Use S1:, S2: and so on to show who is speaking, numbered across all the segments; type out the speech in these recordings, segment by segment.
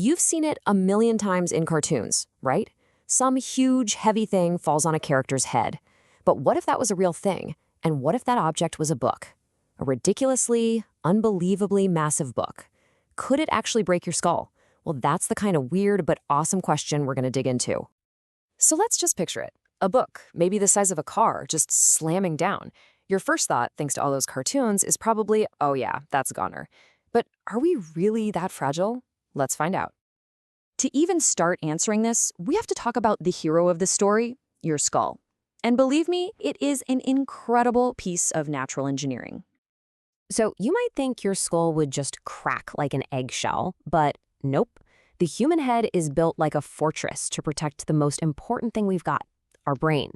S1: You've seen it a million times in cartoons, right? Some huge, heavy thing falls on a character's head. But what if that was a real thing? And what if that object was a book? A ridiculously, unbelievably massive book. Could it actually break your skull? Well, that's the kind of weird but awesome question we're going to dig into. So let's just picture it. A book, maybe the size of a car, just slamming down. Your first thought, thanks to all those cartoons, is probably, oh yeah, that's a goner. But are we really that fragile? Let's find out. To even start answering this, we have to talk about the hero of the story, your skull. And believe me, it is an incredible piece of natural engineering. So you might think your skull would just crack like an eggshell, but nope. The human head is built like a fortress to protect the most important thing we've got, our brain.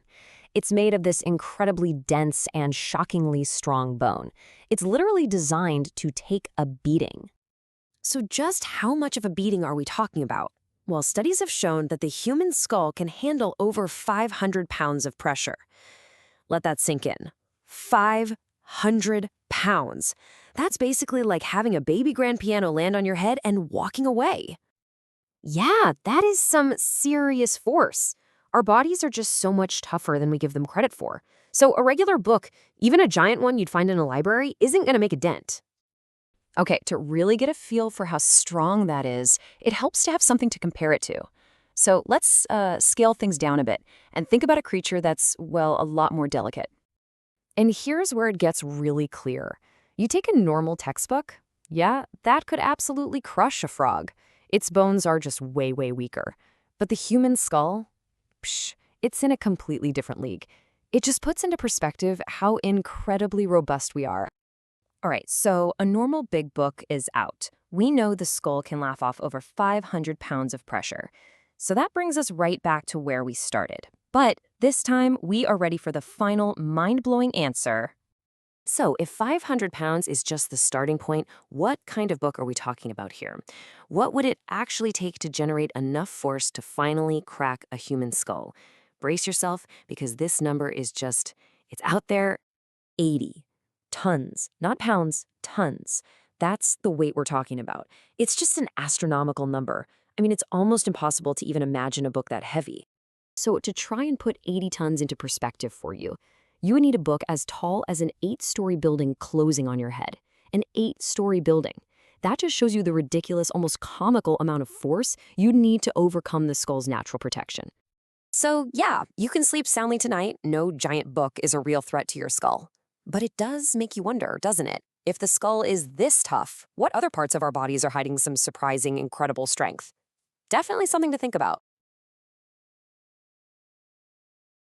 S1: It's made of this incredibly dense and shockingly strong bone. It's literally designed to take a beating. So just how much of a beating are we talking about? Well, studies have shown that the human skull can handle over 500 pounds of pressure. Let that sink in. 500 pounds. That's basically like having a baby grand piano land on your head and walking away. Yeah, that is some serious force. Our bodies are just so much tougher than we give them credit for. So a regular book, even a giant one you'd find in a library, isn't going to make a dent. Okay, to really get a feel for how strong that is, it helps to have something to compare it to. So let's scale things down a bit and think about a creature that's, well, a lot more delicate. And here's where it gets really clear. You take a normal textbook, yeah, that could absolutely crush a frog. Its bones are just way, way weaker. But the human skull, psh, it's in a completely different league. It just puts into perspective how incredibly robust we are. All right, so a normal big book is out. We know the skull can laugh off over 500 pounds of pressure. So that brings us right back to where we started. But this time, we are ready for the final mind-blowing answer. So if 500 pounds is just the starting point, what kind of book are we talking about here? What would it actually take to generate enough force to finally crack a human skull? Brace yourself, because this number is just, it's out there, 80. Tons, not pounds, tons. That's the weight we're talking about. It's just an astronomical number. I mean, it's almost impossible to even imagine a book that heavy. So to try and put 80 tons into perspective for you, you would need a book as tall as an 8-story building closing on your head. An 8-story building. That just shows you the ridiculous, almost comical amount of force you'd need to overcome the skull's natural protection. So yeah, you can sleep soundly tonight. No giant book is a real threat to your skull. But it does make you wonder, doesn't it? If the skull is this tough, what other parts of our bodies are hiding some surprising, incredible strength? Definitely something to think about.